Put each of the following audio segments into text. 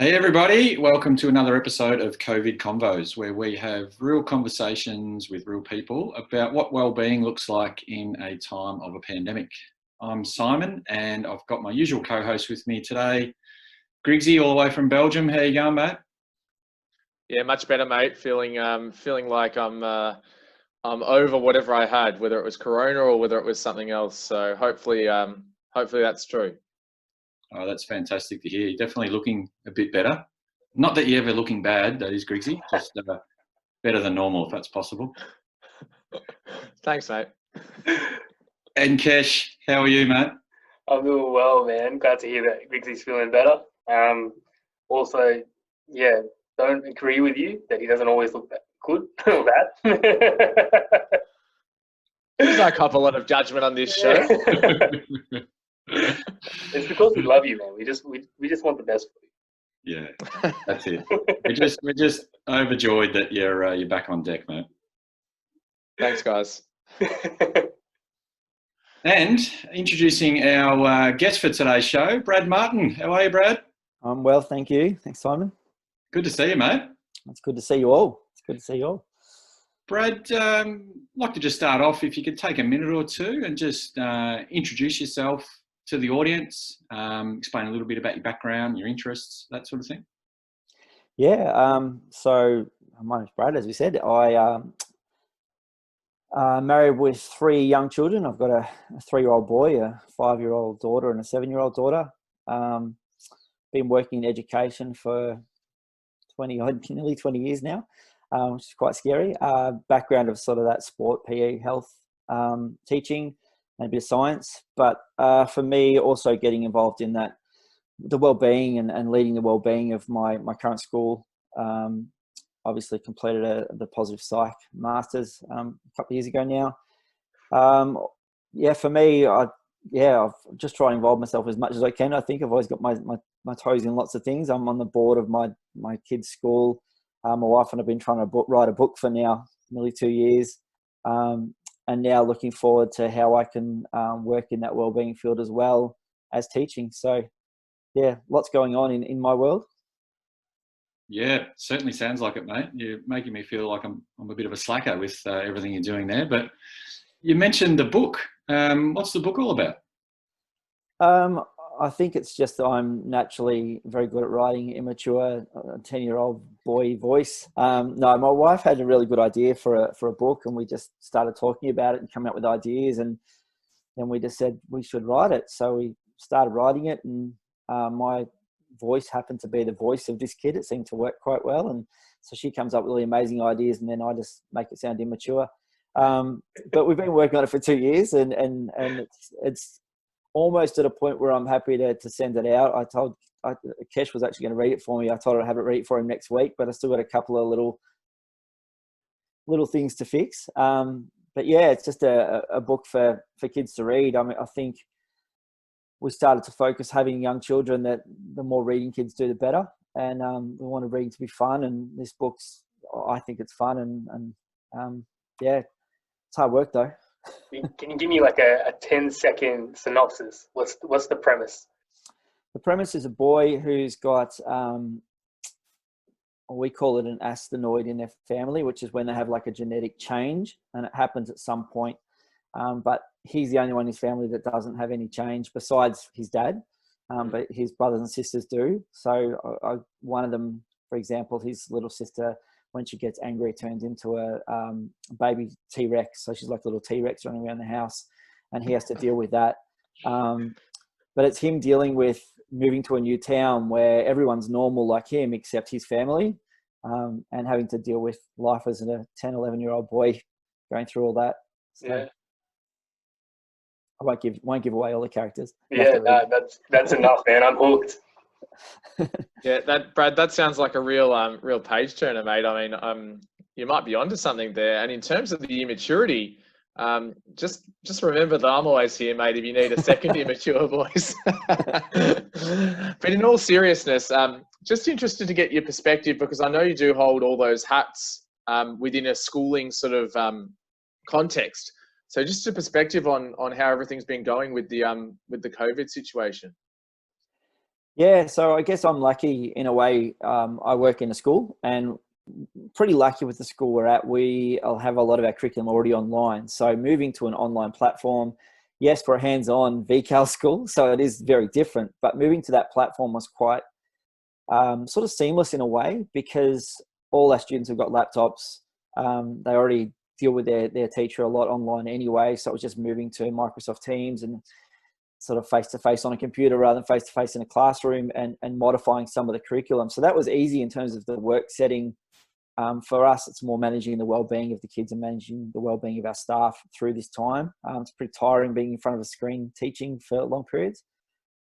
Hey everybody, welcome to another episode of COVID Convos, where we have real conversations with real people about what well-being looks like in a time of a pandemic. I'm Simon and I've got my usual co-host with me today, Griggsy, all the way from Belgium. How you going, mate? Yeah, much better, mate. Feeling like I'm over whatever I had, whether it was Corona or whether it was something else. So hopefully that's true. Oh, that's fantastic to hear. You're definitely looking a bit better. Not that you're ever looking bad, that is, Griggsy. Just better than normal, if that's possible. Thanks, mate. And Kesh, how are you, mate? I'm doing well, man. Glad to hear that Griggsy's feeling better. Also, yeah, don't agree with you that he doesn't always look that good or bad. There's no couple lot of judgment on this show. It's because we love you, man. We just want the best for you. Yeah, that's it. We're just overjoyed that you're back on deck, mate. Thanks, guys. And introducing our guest for today's show, Brad Martin. How are you, Brad? I'm well, thank you. Thanks, Simon. Good to see you, mate. It's good to see you all. Brad, I'd like to just start off, if you could take a minute or two and just introduce yourself to the audience, explain a little bit about your background, your interests, that sort of thing. Yeah, so my name's Brad, as we said. I married with 3 young children. I've got a 3-year-old boy, a 5-year-old daughter and a 7-year-old daughter. Been working in education for nearly 20 years now, which is quite scary. Background of sort of that sport, PE, health, teaching, and a bit of science. But for me, also getting involved in that, the well-being and leading the well-being of my current school. Obviously completed the positive psych masters a couple of years ago now. For me, I've just tried to involve myself as much as I can. I think I've always got my toes in lots of things. I'm on the board of my kids' school. My wife and I've been trying to write a book for now nearly 2 years, and now looking forward to how I can work in that wellbeing field as well as teaching. So, yeah, lots going on in my world. Yeah, certainly sounds like it, mate. You're making me feel like I'm a bit of a slacker with everything you're doing there. But you mentioned the book. What's the book all about? I think it's just that I'm naturally very good at writing immature 10-year-old boy voice. No, my wife had a really good idea for a book, and we just started talking about it and coming up with ideas, and then we just said we should write it. So we started writing it, and my voice happened to be the voice of this kid. It seemed to work quite well, and so she comes up with really amazing ideas, and then I just make it sound immature. But we've been working on it for 2 years, and it's almost at a point where I'm happy to send it out. Kesh was actually going to read it for me. I told her I'd have it read it for him next week, but I still got a couple of little things to fix. But yeah, it's just a book for kids to read. I mean, I think we started to focus having young children that the more reading kids do, the better. And we wanted reading to be fun. And this book's, I think it's fun. And it's hard work though. Can you give me like a 10-second synopsis? What's the premise? The premise is a boy who's got, we call it an asthenoid in their family, which is when they have like a genetic change, and it happens at some point. But he's the only one in his family that doesn't have any change besides his dad, but his brothers and sisters do. So one of them, for example, his little sister, when she gets angry, turns into a baby T-Rex. So she's like a little T-Rex running around the house, and he has to deal with that. But it's him dealing with moving to a new town where everyone's normal like him except his family, and having to deal with life as a 10, 11-year-old boy going through all that. So Yeah. I won't give away all the characters. Yeah, that's enough, man. I'm hooked. Yeah, Brad, that sounds like a real page turner, mate. I mean, you might be onto something there. And in terms of the immaturity, just remember that I'm always here, mate, if you need a second immature voice. But in all seriousness, just interested to get your perspective, because I know you do hold all those hats within a schooling sort of context. So just a perspective on how everything's been going with the COVID situation. Yeah, so I guess I'm lucky in a way. I work in a school, and pretty lucky with the school we're at. I'll have a lot of our curriculum already online. So moving to an online platform, yes, we're a hands-on VCAL school, so it is very different. But moving to that platform was quite sort of seamless in a way, because all our students have got laptops. They already deal with their teacher a lot online anyway. So it was just moving to Microsoft Teams and sort of face-to-face on a computer rather than face-to-face in a classroom, and modifying some of the curriculum. So that was easy in terms of the work setting. For us, it's more managing the well-being of the kids and managing the well-being of our staff through this time. It's pretty tiring being in front of a screen teaching for long periods.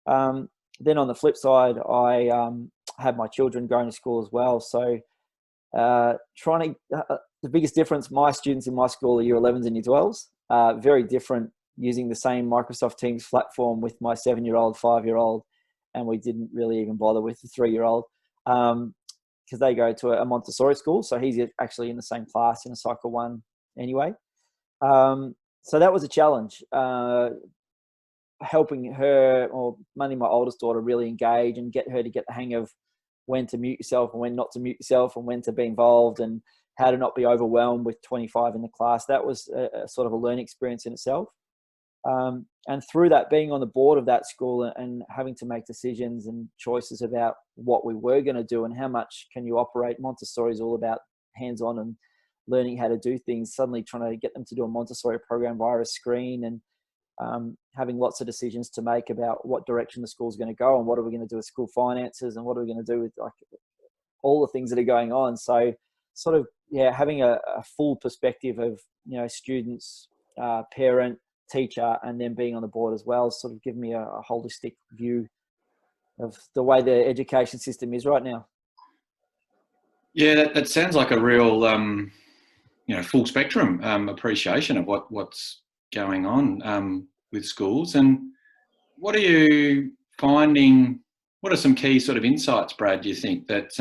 Then on the flip side, I had my children going to school as well. So the biggest difference, my students in my school are year 11s and year 12s. Very different using the same Microsoft Teams platform with my 7-year-old, 5-year-old, and we didn't really even bother with the 3-year-old. Because they go to a Montessori school. So he's actually in the same class in a Cycle 1 anyway. So that was a challenge, helping her, or mainly my oldest daughter, really engage and get her to get the hang of when to mute yourself and when not to mute yourself, and when to be involved, and how to not be overwhelmed with 25 in the class. That was a sort of a learning experience in itself. And through that, being on the board of that school and having to make decisions and choices about what we were going to do and how much can you operate. Montessori is all about hands-on and learning how to do things. Suddenly trying to get them to do a Montessori program via a screen, and having lots of decisions to make about what direction the school's going to go, and what are we going to do with school finances, and what are we going to do with like all the things that are going on. So sort of, having a full perspective of, students, parent, teacher, and then being on the board as well, sort of give me a holistic view of the way the education system is right now. Yeah, that sounds like a real, full spectrum appreciation of what's going on with schools. And what are you finding? What are some key sort of insights, Brad, do you think that's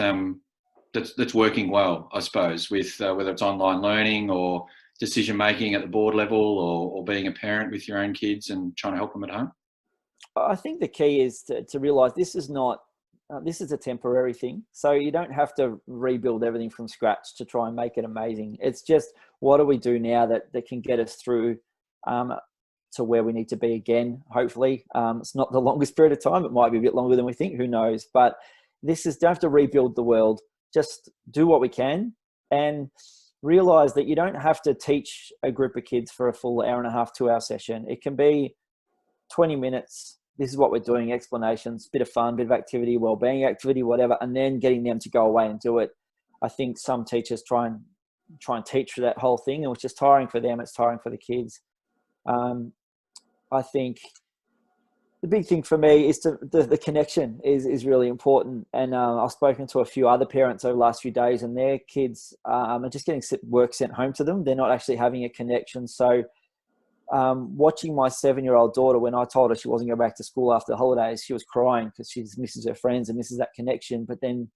working well, I suppose, with whether it's online learning or decision making at the board level, or being a parent with your own kids and trying to help them at home? I think the key is to realise this is not, this is a temporary thing. So you don't have to rebuild everything from scratch to try and make it amazing. It's just, what do we do now that can get us through to where we need to be again, hopefully. It's not the longest period of time. It might be a bit longer than we think, who knows? But this is, don't have to rebuild the world. Just do what we can, and realise that you don't have to teach a group of kids for a full hour and a half, 2-hour session. It can be 20 minutes. This is what we're doing, explanations, bit of fun, bit of activity, well-being activity, whatever, and then getting them to go away and do it. I think some teachers try and teach for that whole thing, and it's just tiring for them. It's tiring for the kids. I think the big thing for me is the connection is really important. And I've spoken to a few other parents over the last few days, and their kids are just getting work sent home to them. They're not actually having a connection. So watching my 7-year-old daughter, when I told her she wasn't going back to school after the holidays, she was crying because she misses her friends and misses that connection. But then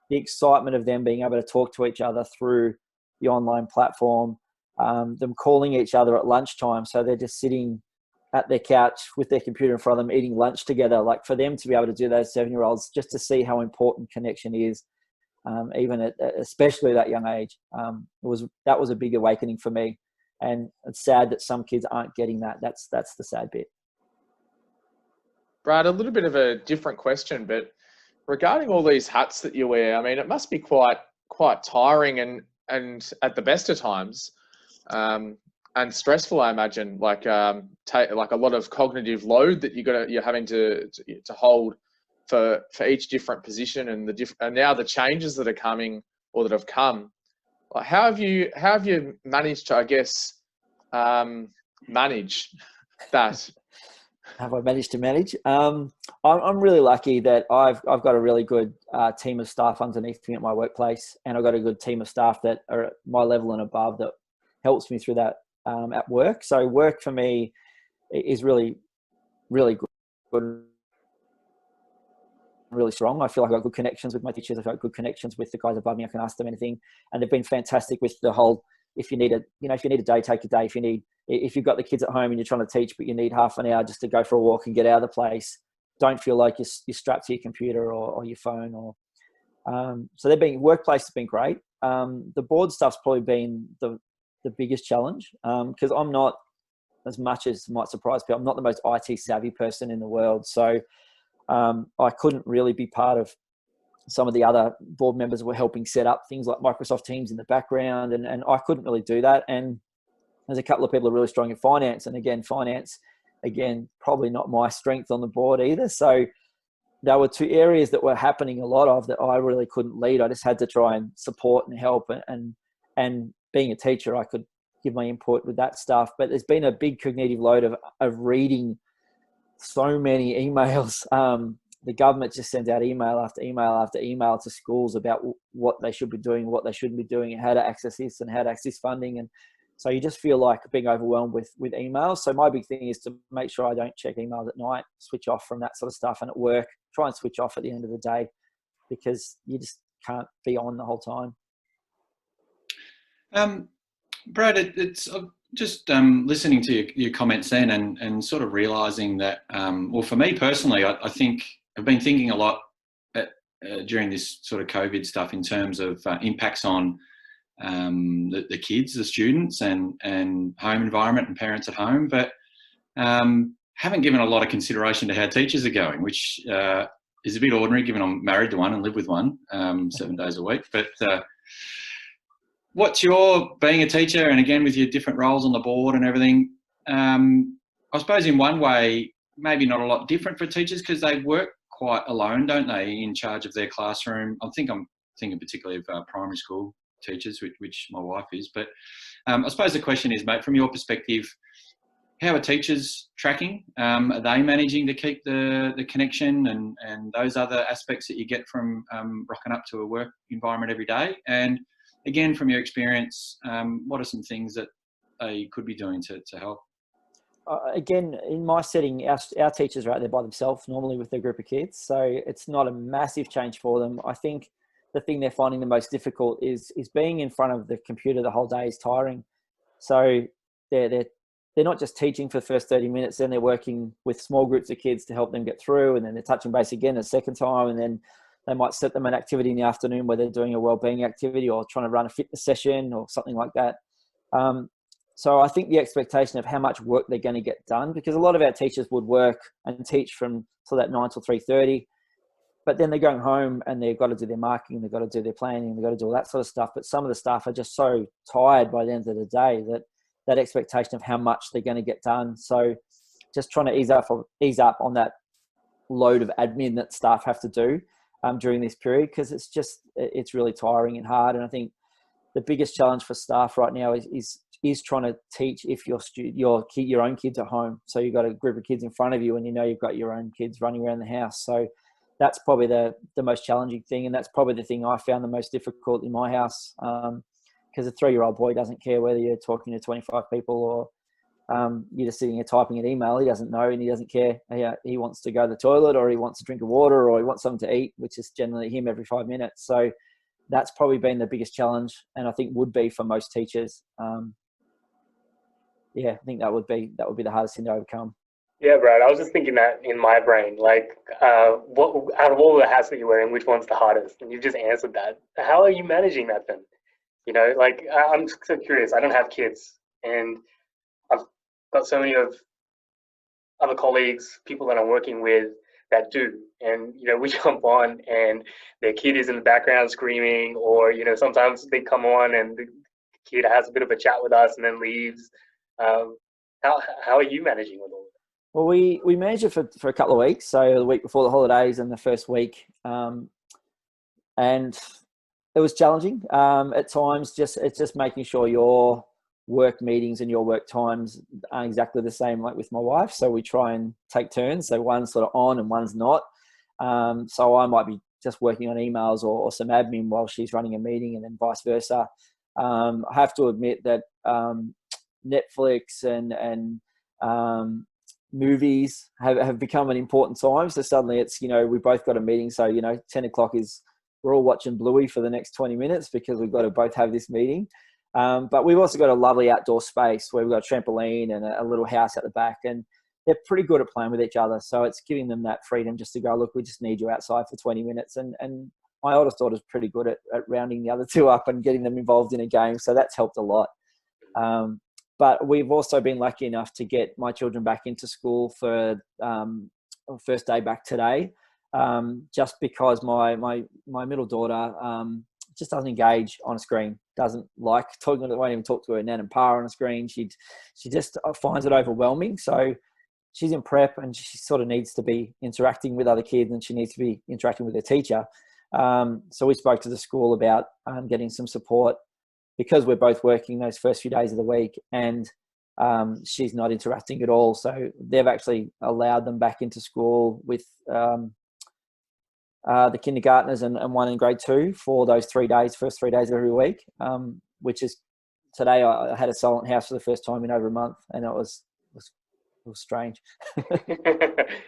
the excitement of them being able to talk to each other through the online platform, them calling each other at lunchtime. So they're just sitting at their couch with their computer in front of them, eating lunch together. Like, for them to be able to do those 7-year-olds, just to see how important connection is, even at especially that young age, that was a big awakening for me. And it's sad that some kids aren't getting that. That's the sad bit. Brad, a little bit of a different question, but regarding all these hats that you wear, I mean, it must be quite tiring and at the best of times, and stressful, I imagine. Like like a lot of cognitive load that you're having to hold for each different position, and and now the changes that are coming or that have come. Like, how have you managed to, I guess, manage that? Have I managed to manage? I'm really lucky that I've got a really good team of staff underneath me at my workplace, and I've got a good team of staff that are at my level and above that helps me through that at work. So work for me is really, really good, really strong. I feel like I've got good connections with my teachers. I've got good connections with the guys above me. I can ask them anything, and they've been fantastic with the whole, if you need a day, take a day. If you've got the kids at home and you're trying to teach, but you need half an hour just to go for a walk and get out of the place, don't feel like you're strapped to your computer or your phone. Or so workplace has been great. The board stuff's probably been the biggest challenge, because I'm not, as much as might surprise people, I'm not the most IT savvy person in the world. So I couldn't really be part of some of the other board members were helping set up things like Microsoft Teams in the background, and I couldn't really do that. And there's a couple of people who are really strong in finance, and finance, probably not my strength on the board either. So there were two areas that were happening a lot of that I really couldn't lead. I just had to try and support and help, and being a teacher, I could give my input with that stuff. But there's been a big cognitive load of reading so many emails. The government just sends out email after email after email to schools about what they should be doing, what they shouldn't be doing, and how to access this and how to access funding. And so you just feel like being overwhelmed with emails. So my big thing is to make sure I don't check emails at night, switch off from that sort of stuff. And at work, try and switch off at the end of the day, because you just can't be on the whole time. Brad, it's just listening to your comments then, and sort of realising that, well, for me personally, I think I've been thinking a lot during this sort of COVID stuff in terms of impacts on the kids, the students, and home environment and parents at home, but haven't given a lot of consideration to how teachers are going, which is a bit ordinary given I'm married to one and live with one 7 days a week. But what's your, being a teacher, and again with your different roles on the board and everything, I suppose in one way maybe not a lot different for teachers, because they work quite alone, don't they, in charge of their classroom. I'm thinking particularly of primary school teachers, which my wife is. But I suppose the question is, mate, from your perspective, how are teachers tracking? Are they managing to keep the connection and those other aspects that you get from rocking up to a work environment every day? And again, from your experience, what are some things that they could be doing to help? Again, in my setting, our teachers are out there by themselves, normally with their group of kids. So it's not a massive change for them. I think the thing they're finding the most difficult is being in front of the computer the whole day is tiring. So they're not just teaching for the first 30 minutes, then they're working with small groups of kids to help them get through, and then they're touching base again a second time, and then they might set them an activity in the afternoon where they're doing a wellbeing activity or trying to run a fitness session or something like that. So I think the expectation of how much work they're going to get done, because a lot of our teachers would work and teach from till that 9 till 3:30, but then they're going home and they've got to do their marketing, they've got to do their planning, they've got to do all that sort of stuff. But some of the staff are just so tired by the end of the day that expectation of how much they're going to get done. So just trying to ease up on that load of admin that staff have to do during this period, because it's really tiring and hard. And I think the biggest challenge for staff right now is trying to teach if your own kids at home. So you've got a group of kids in front of you, and you know you've got your own kids running around the house. So that's probably the most challenging thing, and that's probably the thing I found the most difficult in my house, because a 3-year-old boy doesn't care whether you're talking to 25 people or you're just sitting here typing an email. He doesn't know, and he doesn't care. He wants to go to the toilet, or he wants a drink of water, or he wants something to eat, which is generally him every 5 minutes. So that's probably been the biggest challenge, and I think would be for most teachers. I think that would be the hardest thing to overcome. Yeah, Brad, I was just thinking that in my brain, like, what out of all the hats that you're wearing, which one's the hardest? And you've just answered that. How are you managing that then? You know, like, I'm so curious. I don't have kids, and I've got so many of other colleagues, people that I'm working with that do. And, you know, we jump on and their kid is in the background screaming, or, you know, sometimes they come on and the kid has a bit of a chat with us and then leaves. How are you managing with all of that? Well, we managed it for a couple of weeks. So the week before the holidays and the first week. And it was challenging at times. It's just making sure your work meetings and your work times aren't exactly the same, like with my wife. So we try and take turns. So one's sort of on and one's not. So I might be just working on emails or some admin while she's running a meeting, and then vice versa. I have to admit that Netflix and movies have become an important time. So suddenly it's, you know, we both got a meeting. So, you know, 10 o'clock we're all watching Bluey for the next 20 minutes because we've got to both have this meeting. But we've also got a lovely outdoor space where we've got a trampoline and a little house at the back. And they're pretty good at playing with each other. So it's giving them that freedom just to go, look, we just need you outside for 20 minutes. And my oldest daughter's pretty good at rounding the other two up and getting them involved in a game. So that's helped a lot. But we've also been lucky enough to get my children back into school for first day back today, just because my middle daughter just doesn't engage on a screen, doesn't like talking, won't even talk to her nan and pa on a screen. She just finds it overwhelming. So she's in prep and she sort of needs to be interacting with other kids, and she needs to be interacting with her teacher. So we spoke to the school about getting some support, because we're both working those first few days of the week, and she's not interacting at all. So they've actually allowed them back into school with the kindergartners and one in grade 2 for those 3 days, first 3 days of every week, which is today. I had a silent house for the first time in over a month, and it was strange.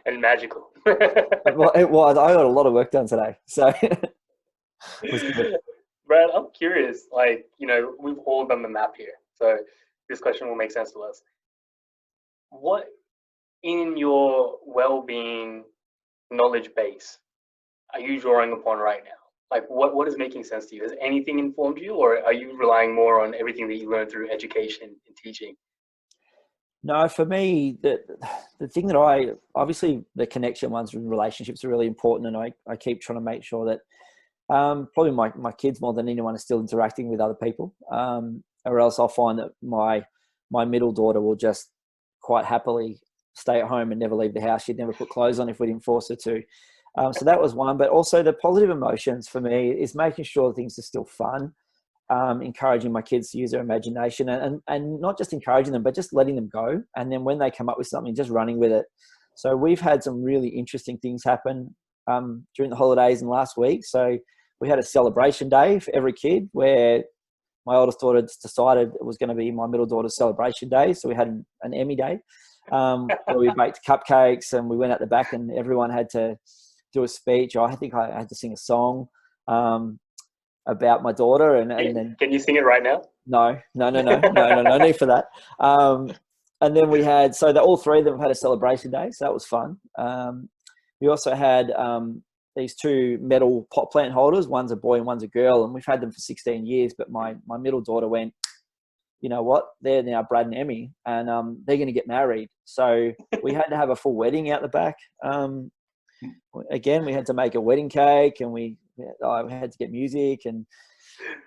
And magical. Well, it was. I got a lot of work done today. So it was good. Brad, I'm curious, like, we've all done the map here, so this question will make sense to us. What in your well-being knowledge base are you drawing upon right now? Like, what is making sense to you? Has anything informed you, or are you relying more on everything that you learned through education and teaching? No, for me, the thing that obviously the connection ones and relationships are really important, and I keep trying to make sure that probably my kids more than anyone is still interacting with other people, or else I'll find that my middle daughter will just quite happily stay at home and never leave the house. She'd never put clothes on if we didn't force her to. So that was one. But also the positive emotions for me is making sure things are still fun, encouraging my kids to use their imagination, and not just encouraging them, but just letting them go. And then when they come up with something, just running with it. So we've had some really interesting things happen during the holidays and last week. So we had a celebration day for every kid, where my oldest daughter decided it was going to be my middle daughter's celebration day. So we had an Emmy day where we baked cupcakes, and we went out the back and everyone had to do a speech. I think I had to sing a song about my daughter. And then, can you sing it right now? No need for that. And then we had, so that all three of them had a celebration day. So that was fun. We also had these 2 metal pot plant holders. One's a boy and one's a girl, and we've had them for 16 years. But my middle daughter went, you know what? They're now Brad and Emmy, and they're going to get married. So we had to have a full wedding out the back. Again, we had to make a wedding cake, and we had to get music, and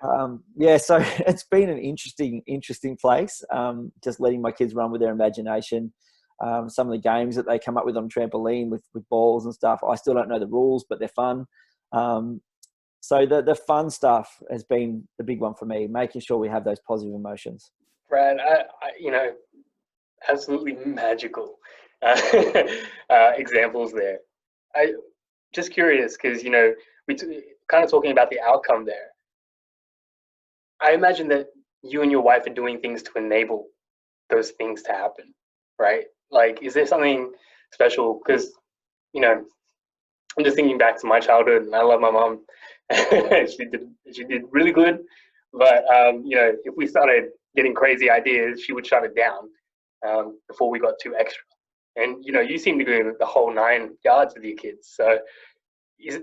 so it's been an interesting place. Just letting my kids run with their imagination. Some of the games that they come up with on trampoline with balls and stuff, I still don't know the rules, but they're fun. So the fun stuff has been the big one for me, making sure we have those positive emotions. Brad, I absolutely magical examples there. I just curious, because we kind of talking about the outcome there. I imagine that you and your wife are doing things to enable those things to happen, right? Like, is there something special? Because I'm just thinking back to my childhood, and I love my mom. she did really good, but if we started getting crazy ideas, she would shut it down before we got too extra. And you seem to go the whole 9 yards with your kids. So is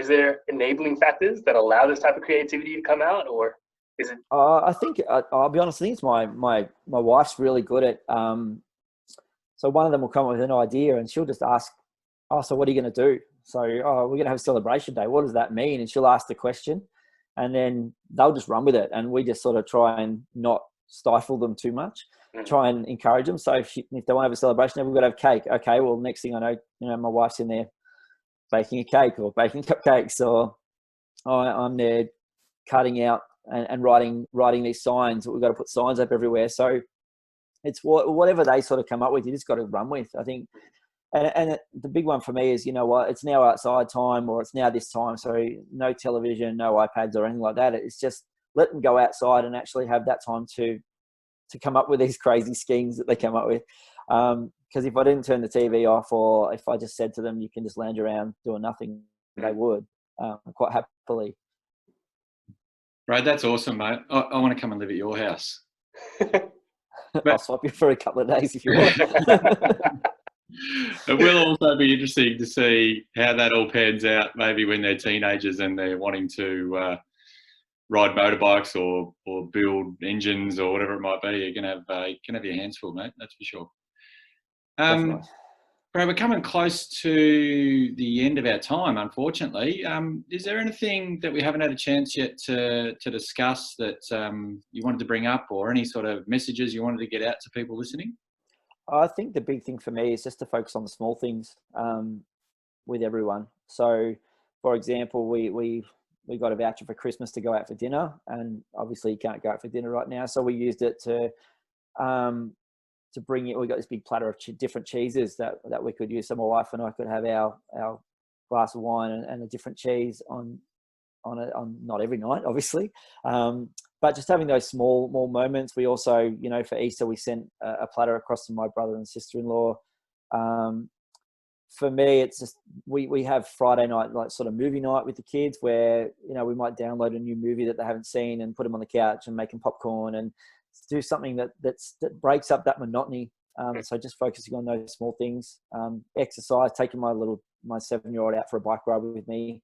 there enabling factors that allow this type of creativity to come out, or is it? I think I'll be honest. I think it's my wife's really good at. So one of them will come up with an idea, and she'll just ask, "Oh, so what are you going to do?" So, "Oh, we're going to have a celebration day. What does that mean?" And she'll ask the question, and then they'll just run with it. And we just sort of try and not stifle them too much. Try and encourage them. So if they want to have a celebration, then we've got to have cake. Okay, well, next thing I know, my wife's in there baking a cake or baking cupcakes, or I'm there cutting out and writing these signs. We've got to put signs up everywhere. So it's whatever they sort of come up with, you just got to run with, I think. And the big one for me is, it's now outside time, or it's now this time. So no television, no iPads or anything like that. It's just let them go outside and actually have that time to come up with these crazy schemes that they come up with. Because if I didn't turn the TV off, or if I just said to them, you can just lounge around doing nothing, they would quite happily. Brad, that's awesome, mate. I want to come and live at your house. I'll swap you for a couple of days if you want. It will also be interesting to see how that all pans out, maybe when they're teenagers and they're wanting to ride motorbikes or build engines or whatever it might be. You're going to have your hands full, mate, that's for sure. Definitely. Brad, we're coming close to the end of our time, unfortunately. Is there anything that we haven't had a chance yet to discuss that you wanted to bring up, or any sort of messages you wanted to get out to people listening? I think the big thing for me is just to focus on the small things with everyone. So, for example, we got a voucher for Christmas to go out for dinner, and obviously you can't go out for dinner right now. So we used it to bring it. We got this big platter of different cheeses that we could use. So my wife and I could have our glass of wine and a different cheese on not every night, obviously, but just having those small moments. We also, you know, for Easter we sent a platter across to my brother and sister-in-law. For me, it's just we have Friday night, like sort of movie night with the kids, where, you know, we might download a new movie that they haven't seen and put them on the couch and making popcorn and do something that breaks up that monotony. So just focusing on those small things. Exercise, taking my 7-year-old out for a bike ride with me.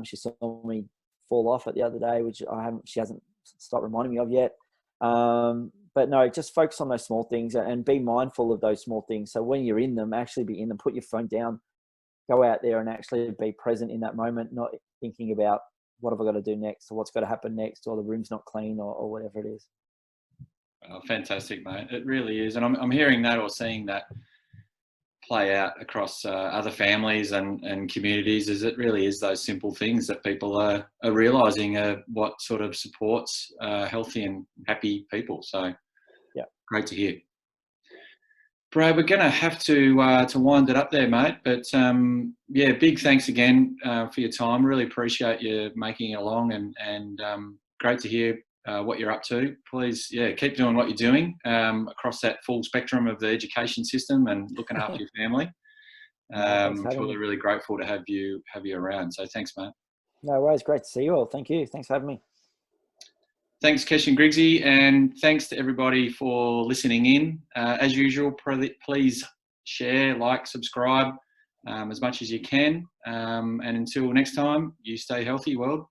She saw me fall off it the other day, which she hasn't stopped reminding me of yet. But no, just focus on those small things and be mindful of those small things. So when you're in them, actually be in them, put your phone down, go out there and actually be present in that moment, not thinking about what have I got to do next or what's got to happen next or the room's not clean or whatever it is. Oh, fantastic, mate. It really is. And I'm hearing that or seeing that play out across other families and communities, as it really is those simple things that people are realising what sort of supports healthy and happy people. So yeah, great to hear. Brad, we're going to have to wind it up there, mate. But yeah, big thanks again for your time. Really appreciate you making it along, and great to hear what you're up to. Please, yeah, keep doing what you're doing across that full spectrum of the education system and looking after your family. I'm truly really grateful to have you around. So thanks, mate. No worries. Great to see you all. Thank you. Thanks for having me. Thanks, Kesh and Griggsy, and thanks to everybody for listening in. As usual, please share, like, subscribe as much as you can. And until next time, you stay healthy, world.